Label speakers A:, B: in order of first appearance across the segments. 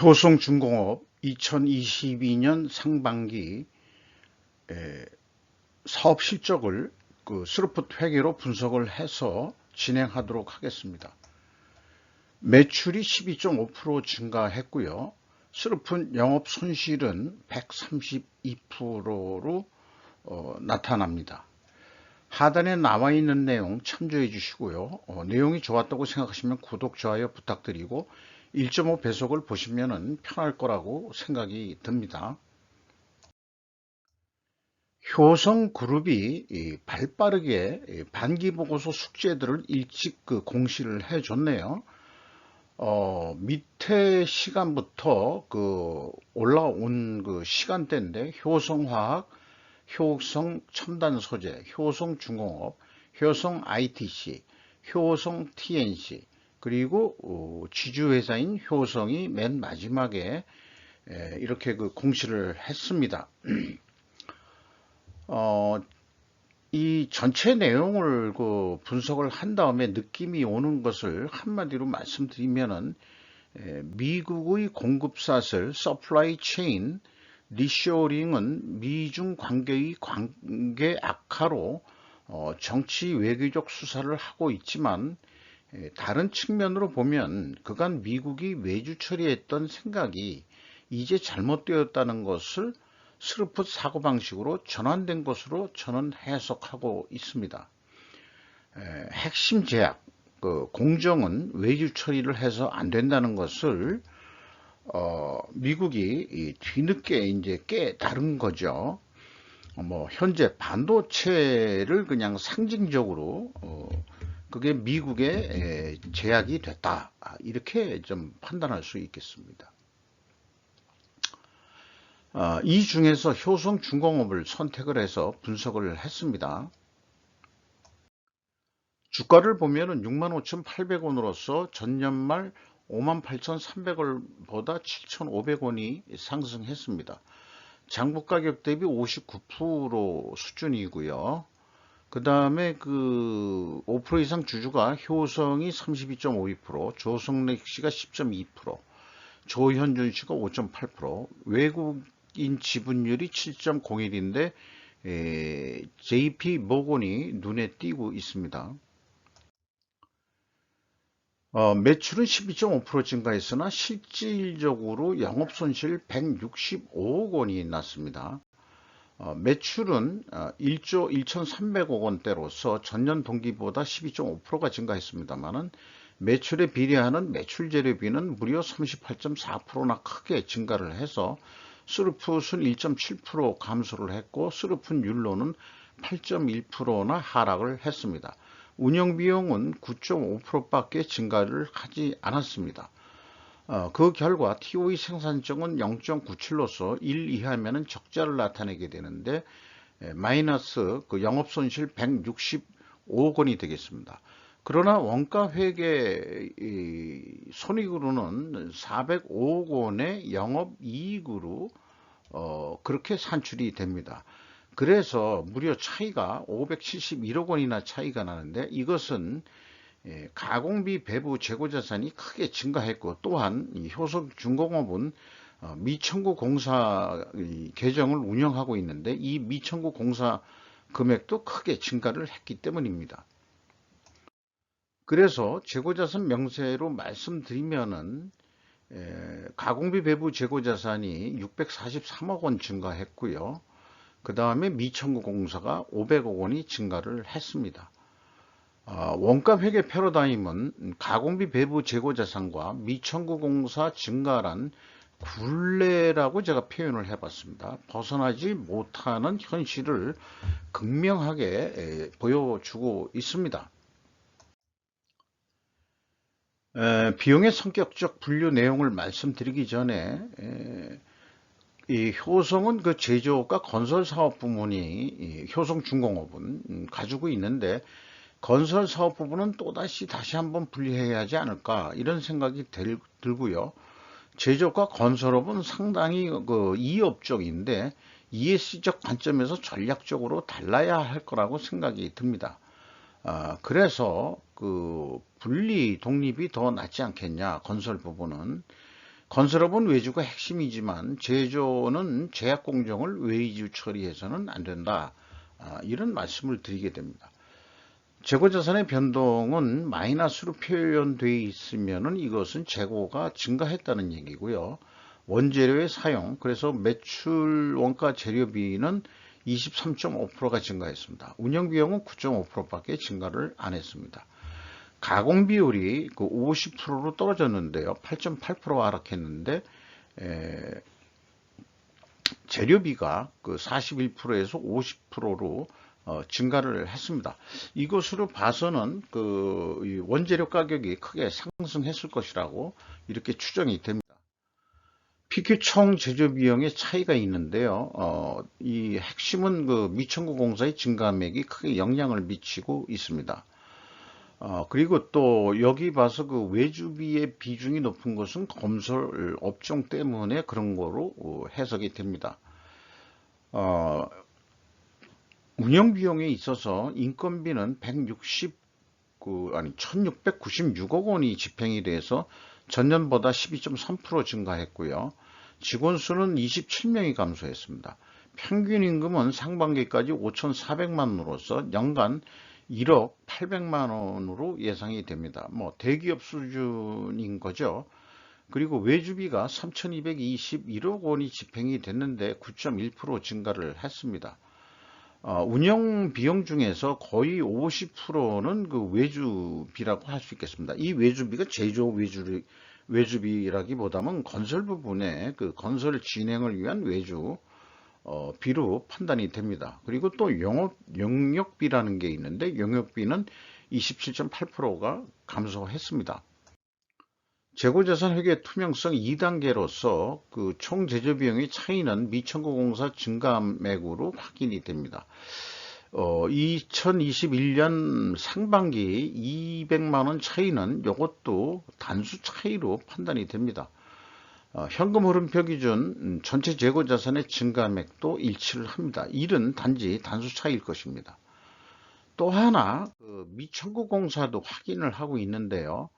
A: 효성중공업 2022년 상반기 사업 실적을 스루풋 회계로 분석을 해서 진행하도록 하겠습니다. 매출이 12.5% 증가했고요. 스루풋 영업 손실은 132%로 나타납니다. 하단에 나와 있는 내용 참조해 주시고요. 내용이 좋았다고 생각하시면 구독, 좋아요 부탁드리고 1.5배속을 보시면 편할 거라고 생각이 듭니다. 효성그룹이 발빠르게 반기보고서 숙제들을 일찍 공시를 해줬네요. 밑에 시간부터 올라온 시간대인데 효성화학, 효성첨단소재, 효성중공업, 효성ITC, 효성TNC, 그리고 지주회사인 효성이 맨 마지막에 이렇게 공시를 했습니다. 이 전체 내용을 분석을 한 다음에 느낌이 오는 것을 한마디로 말씀드리면은 미국의 공급사슬 서플라이 체인 리쇼링은 미중 관계의 관계 악화로 정치 외교적 수사를 하고 있지만 다른 측면으로 보면 그간 미국이 외주 처리했던 생각이 이제 잘못되었다는 것을 스루풋 사고방식으로 전환된 것으로 저는 해석하고 있습니다. 핵심 제약, 공정은 외주 처리를 해서 안 된다는 것을 미국이 뒤늦게 이제 깨달은 거죠. 현재 반도체를 그냥 상징적으로 그게 미국의 제약이 됐다, 이렇게 좀 판단할 수 있겠습니다. 이 중에서 효성중공업을 선택을 해서 분석을 했습니다. 주가를 보면은 65,800원으로서 전년말 58,300원보다 7,500원이 상승했습니다. 장부 가격 대비 59% 수준이고요. 그 다음에 5% 이상 주주가 효성이 32.52%, 조성렉시가 10.2%, 조현준씨가 5.8%, 외국인 지분율이 7.01인데 JP 모건이 눈에 띄고 있습니다. 매출은 12.5% 증가했으나 실질적으로 영업손실 165억 원이 났습니다. 매출은 1조 1,300억 원대로서 전년 동기보다 12.5%가 증가했습니다만은 매출에 비례하는 매출 재료비는 무려 38.4%나 크게 증가를 해서 스루풋은 1.7% 감소를 했고 스루풋 율로는 8.1%나 하락을 했습니다. 운영비용은 9.5%밖에 증가를 하지 않았습니다. 그 결과 TOE 생산성은 0.97로서 1 이하면 적자를 나타내게 되는데 마이너스 영업손실 165억 원이 되겠습니다. 그러나 원가회계 손익으로는 405억 원의 영업이익으로 그렇게 산출이 됩니다. 그래서 무려 차이가 571억 원이나 차이가 나는데 이것은 가공비 배부 재고자산이 크게 증가했고 또한 효성중공업은 미청구 공사 계정을 운영하고 있는데 이 미청구 공사 금액도 크게 증가를 했기 때문입니다. 그래서 재고자산 명세로 말씀드리면은 가공비 배부 재고자산이 643억 원 증가했고요. 그 다음에 미청구 공사가 500억 원이 증가를 했습니다. 원가 회계 패러다임은 가공비 배부 재고자산과 미청구 공사 증가란 굴레라고 제가 표현을 해봤습니다. 벗어나지 못하는 현실을 극명하게 보여주고 있습니다. 비용의 성격적 분류 내용을 말씀드리기 전에 이 효성은 제조업과 건설 사업 부문이 효성중공업은 가지고 있는데 건설 사업 부분은 다시 한번 분리해야 하지 않을까 이런 생각이 들고요. 제조업과 건설업은 상당히 이업적인데 ESG적 관점에서 전략적으로 달라야 할 거라고 생각이 듭니다. 그래서 분리 독립이 더 낫지 않겠냐. 건설 부분은 건설업은 외주가 핵심이지만 제조는 제약 공정을 외주 처리해서는 안 된다. 이런 말씀을 드리게 됩니다. 재고자산의 변동은 마이너스로 표현되어 있으면 이것은 재고가 증가했다는 얘기고요. 원재료의 사용, 그래서 매출 원가 재료비는 23.5%가 증가했습니다. 운영비용은 9.5%밖에 증가를 안 했습니다. 가공 비율이 그 50%로 떨어졌는데요. 8.8% 하락했는데 재료비가 그 41%에서 50%로 증가를 했습니다. 이것으로 봐서는 그 원재료 가격이 크게 상승했을 것이라고 이렇게 추정이 됩니다. PQ 총 제조 비용의 차이가 있는데요. 이 핵심은 그 미천구 공사의 증감액이 크게 영향을 미치고 있습니다. 그리고 또 여기 봐서 그 외주비의 비중이 높은 것은 건설 업종 때문에 그런 거로 해석이 됩니다. 운영 비용에 있어서 인건비는 1696억 원이 집행이 돼서 전년보다 12.3% 증가했고요. 직원 수는 27명이 감소했습니다. 평균 임금은 상반기까지 5,400만 원으로서 연간 1억 800만 원으로 예상이 됩니다. 뭐 대기업 수준인 거죠. 그리고 외주비가 3,221억 원이 집행이 됐는데 9.1% 증가를 했습니다. 운영 비용 중에서 거의 50%는 그 외주비라고 할 수 있겠습니다. 이 외주비가 제조 외주비라기보다는 건설 부분에 그 건설 진행을 위한 외주 비로 판단이 됩니다. 그리고 또 용역비라는 게 있는데 용역비는 27.8%가 감소했습니다. 재고자산 회계 투명성 2단계로서 그 총 제조 비용의 차이는 미천구공사 증감액으로 확인이 됩니다. 2021년 상반기 200만원 차이는 이것도 단수 차이로 판단이 됩니다. 현금 흐름표 기준 전체 재고자산의 증감액도 일치를 합니다. 이는 단지 단수 차이일 것입니다. 또 하나 미천구공사도 확인을 하고 있는데요.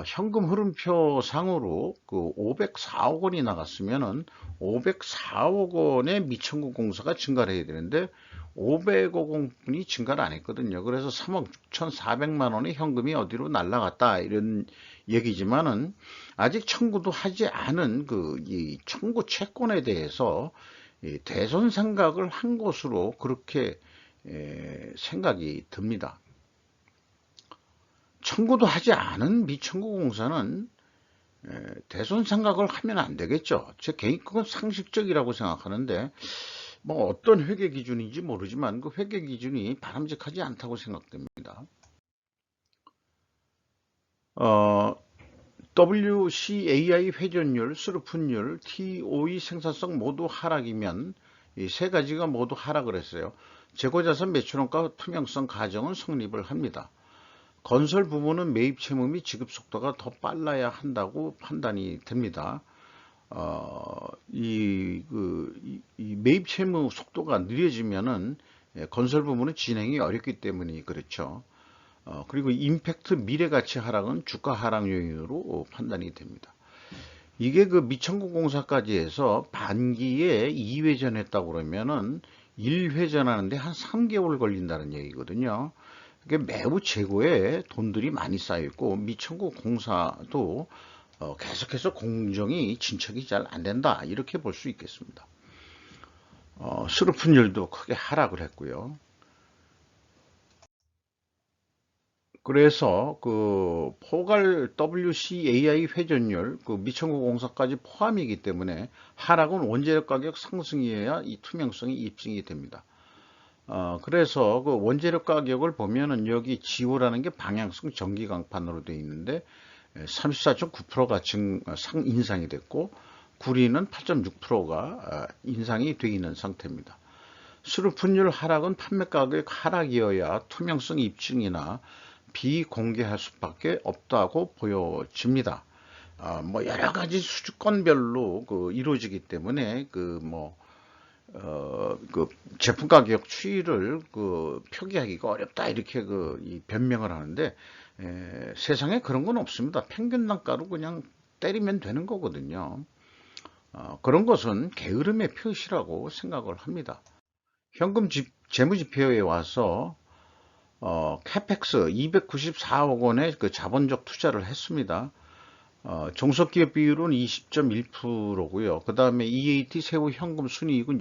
A: 현금 흐름표 상으로 그 504억 원이 나갔으면은 504억 원의 미천구공사가 증가를 해야 되는데 500억 원이 증가를 안 했거든요. 그래서 3억 6,400만 원의 현금이 어디로 날라갔다 이런 얘기지만은 아직 청구도 하지 않은 이 청구 채권에 대해서 대손 생각을 한 것으로 그렇게 생각이 듭니다. 청구도 하지 않은 미청구공사는 대손 생각을 하면 안 되겠죠. 제 개인 그건 상식적이라고 생각하는데 뭐 어떤 회계 기준인지 모르지만 그 회계 기준이 바람직하지 않다고 생각됩니다. WCAI 회전율, 스루풋율, TOE 생산성 모두 하락이면 이 세 가지가 모두 하락을 했어요. 재고자산 매출원가 투명성 가정은 성립을 합니다. 건설 부문은 매입 채무 및 지급 속도가 더 빨라야 한다고 판단이 됩니다. 이 매입 채무 속도가 느려지면은 건설 부문은 진행이 어렵기 때문이 그렇죠. 그리고 임팩트 미래가치 하락은 주가 하락 요인으로 판단이 됩니다. 이게 그 미천구공사까지 해서 반기에 2회전 했다고 그러면은 1회전 하는데 한 3개월 걸린다는 얘기거든요. 이게 매우 재고에 돈들이 많이 쌓여있고 미천구공사도 계속해서 공정이 진척이 잘 안 된다 이렇게 볼 수 있겠습니다. 수루풋율도 크게 하락을 했고요. 그래서 그 포괄 WCAI 회전율 그 미천구공사까지 포함이기 때문에 하락은 원재료 가격 상승이어야 이 투명성이 입증이 됩니다. 그래서 그 원재료 가격을 보면은 여기 지호라는 게 방향성 전기 강판으로 되어 있는데 34.9%가 인상이 됐고 구리는 8.6%가 인상이 되어 있는 상태입니다. 수루풋율 하락은 판매 가격 하락이어야 투명성 입증이나 비공개할 수밖에 없다고 보여집니다. 뭐 여러 가지 수주권별로 이루어지기 때문에 그 제품 가격 추이를 표기하기가 어렵다 이렇게 이 변명을 하는데 세상에 그런 건 없습니다. 평균 단가로 그냥 때리면 되는 거거든요. 그런 것은 게으름의 표시라고 생각을 합니다. 현금 재무지표에 와서 캐펙스 294억 원의 그 자본적 투자를 했습니다. 종속기업 비율은 20.1%고요. 그 다음에 EAT 세후 현금 순이익은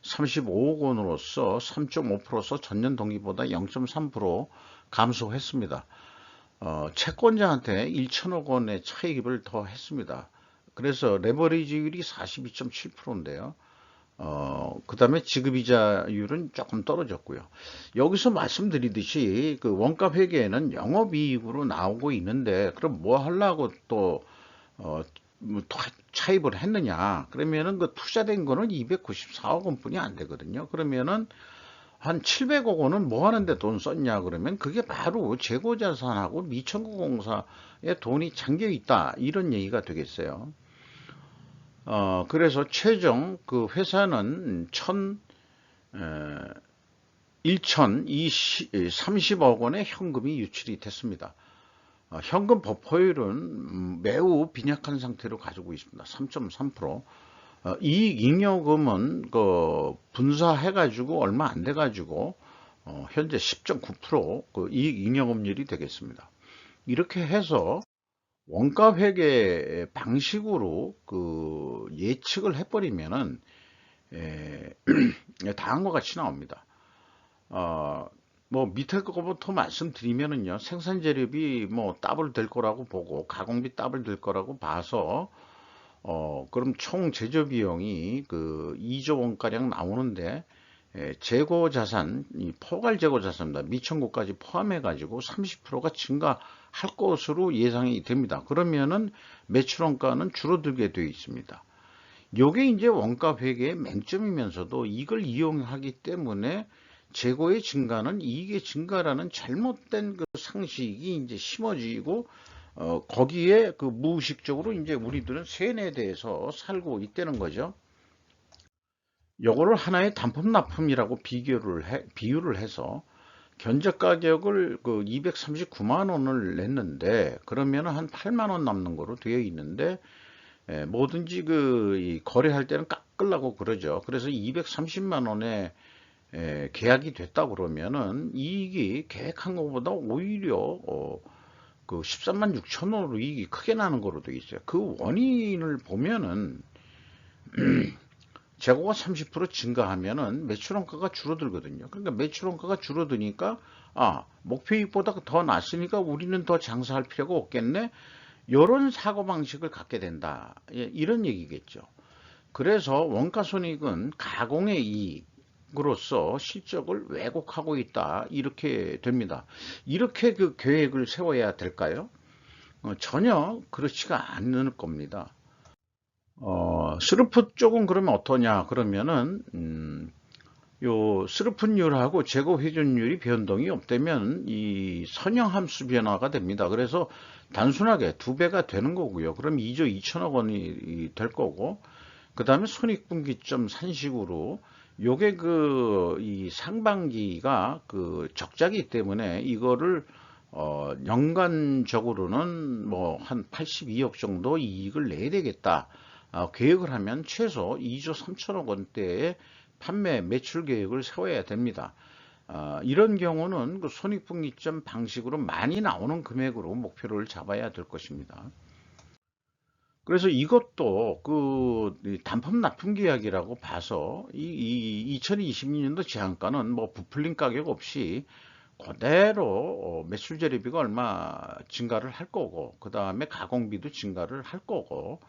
A: 635억 원으로서 3.5%서 전년 동기보다 0.3% 감소했습니다. 채권자한테 1천억 원의 차익을 더 했습니다. 그래서 레버리지율이 42.7%인데요. 그 다음에 지급이자율은 조금 떨어졌고요. 여기서 말씀드리듯이 그 원가 회계에는 영업이익으로 나오고 있는데, 그럼 뭐 하려고 또, 뭐 차입을 했느냐. 그러면은 그 투자된 거는 294억 원뿐이 안 되거든요. 그러면은 한 700억 원은 뭐 하는데 돈 썼냐. 그러면 그게 바로 재고자산하고 미천구공사에 돈이 잠겨 있다. 이런 얘기가 되겠어요. 그래서 최종 그 회사는 1,030억 원의 현금이 유출이 됐습니다. 현금 버퍼율은 매우 빈약한 상태로 가지고 있습니다. 3.3%. 이익 잉여금은 그 분사해가지고 얼마 안 돼가지고 현재 10.9%그 이익 잉여금률이 되겠습니다. 이렇게 해서 원가 회계 방식으로 그 예측을 해버리면은 다음과 같이 나옵니다. 뭐 밑에 거부터 말씀드리면은요, 생산 재료비 뭐 더블 될 거라고 보고 가공비 더블 될 거라고 봐서 그럼 총 제조 비용이 그 2조 원가량 나오는데, 재고 자산, 이 포괄 재고 자산입니다. 미천구까지 포함해 가지고 30%가 증가할 것으로 예상이 됩니다. 그러면은 매출 원가는 줄어들게 되어 있습니다. 요게 이제 원가 회계의 맹점이면서도 이걸 이용하기 때문에 재고의 증가는 이익의 증가라는 잘못된 그 상식이 이제 심어지고, 거기에 그 무의식적으로 이제 우리들은 세뇌돼서 살고 있다는 거죠. 요거를 하나의 단품 납품이라고 비유를 해서 견적 가격을 그 239만 원을 냈는데, 그러면 한 8만 원 남는 거로 되어 있는데, 뭐든지 그 거래할 때는 깎으려고 그러죠. 그래서 230만 원에 계약이 됐다 그러면은 이익이 계획한 것보다 오히려 그 13만 6천 원으로 이익이 크게 나는 거로 되어 있어요. 그 원인을 보면은 재고가 30% 증가하면은 매출원가가 줄어들거든요. 그러니까 매출원가가 줄어드니까 목표이익보다 더 낮으니까 우리는 더 장사할 필요가 없겠네. 이런 사고방식을 갖게 된다. 이런 얘기겠죠. 그래서 원가손익은 가공의 이익으로서 실적을 왜곡하고 있다. 이렇게 됩니다. 이렇게 그 계획을 세워야 될까요? 전혀 그렇지가 않을 겁니다. 스루풋 쪽은 그러면 어떠냐? 그러면은, 요 스루풋률하고 재고 회전율이 변동이 없다면 이 선형함수 변화가 됩니다. 그래서 단순하게 2배가 되는 거고요. 그럼 2조 2천억 원이 될 거고, 그 다음에 손익분기점 산식으로 요게 그 이 상반기가 그 적자기 때문에 이거를 연간적으로는 뭐 한 82억 정도 이익을 내야 되겠다. 계획을 하면 최소 2조 3천억 원대의 판매 매출 계획을 세워야 됩니다. 이런 경우는 그 손익분기점 방식으로 많이 나오는 금액으로 목표를 잡아야 될 것입니다. 그래서 이것도 그 단품 납품 계약이라고 봐서 이 2022년도 제한가는 뭐 부풀림 가격 없이 그대로 매출 재료비가 얼마 증가를 할 거고, 그 다음에 가공비도 증가를 할 거고,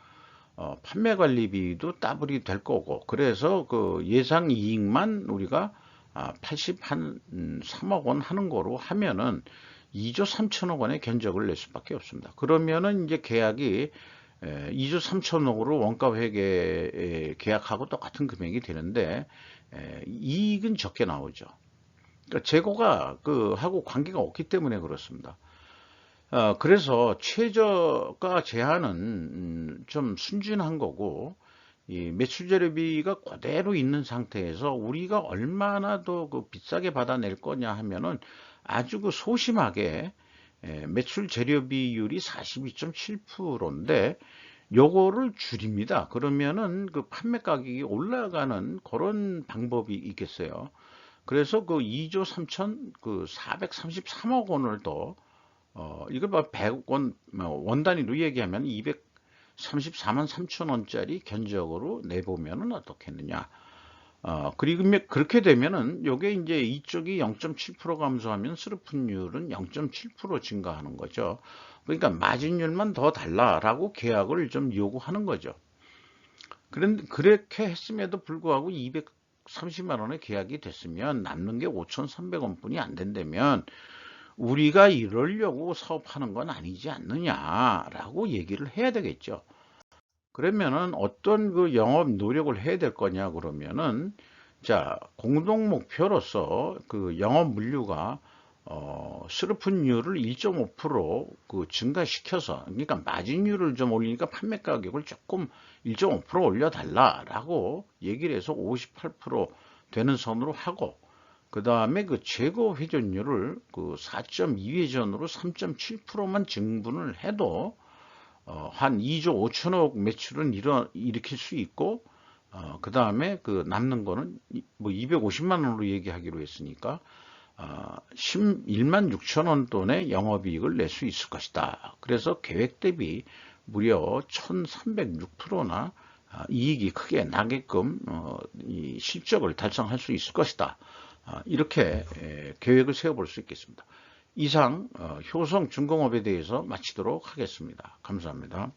A: 판매 관리비도 더블이 될 거고, 그래서 그 예상 이익만 우리가 83억 원 하는 거로 하면은 2조 3천억 원의 견적을 낼 수밖에 없습니다. 그러면은 이제 계약이 2조 3천억으로 원가 회계 계약하고 똑같은 금액이 되는데, 이익은 적게 나오죠. 그러니까 재고가 그 하고 관계가 없기 때문에 그렇습니다. 그래서 최저가 제한은 좀 순진한 거고, 이 매출 재료비가 그대로 있는 상태에서 우리가 얼마나 더 그 비싸게 받아낼 거냐 하면은 아주 그 소심하게 매출 재료 비율이 42.7%인데 요거를 줄입니다. 그러면은 그 판매 가격이 올라가는 그런 방법이 있겠어요. 그래서 그 2조 3천 그 433억 원을 더 이걸 봐 100원 원 단위로 얘기하면 234만 3천 원짜리 견적으로 내보면은 어떻겠느냐. 그리고 그렇게 되면은 요게 이제 이쪽이 0.7% 감소하면 스르픈율은 0.7% 증가하는 거죠. 그러니까 마진율만 더 달라라고 계약을 좀 요구하는 거죠. 그렇게 했음에도 불구하고 230만 원의 계약이 됐으면 남는 게 5,300원 뿐이 안 된다면 우리가 이러려고 사업하는 건 아니지 않느냐라고 얘기를 해야 되겠죠. 그러면은 어떤 그 영업 노력을 해야 될 거냐 그러면은 자 공동 목표로서 그 영업 물류가 수르픈율을 1.5%그 증가시켜서 그러니까 마진율을 좀 올리니까 판매 가격을 조금 1.5% 올려달라라고 얘기를 해서 58% 되는 선으로 하고 그 다음에 그 재고 회전율을 그 4.2회전으로 3.7%만 증분을 해도 한 2조 5천억 매출은 일으킬 수 있고 그 다음에 그 남는 거는 뭐 250만 원으로 얘기하기로 했으니까 11만 6천 원 돈의 영업이익을 낼 수 있을 것이다. 그래서 계획 대비 무려 1306%나 이익이 크게 나게끔 이 실적을 달성할 수 있을 것이다. 이렇게 계획을 세워볼 수 있겠습니다. 이상 효성중공업에 대해서 마치도록 하겠습니다. 감사합니다.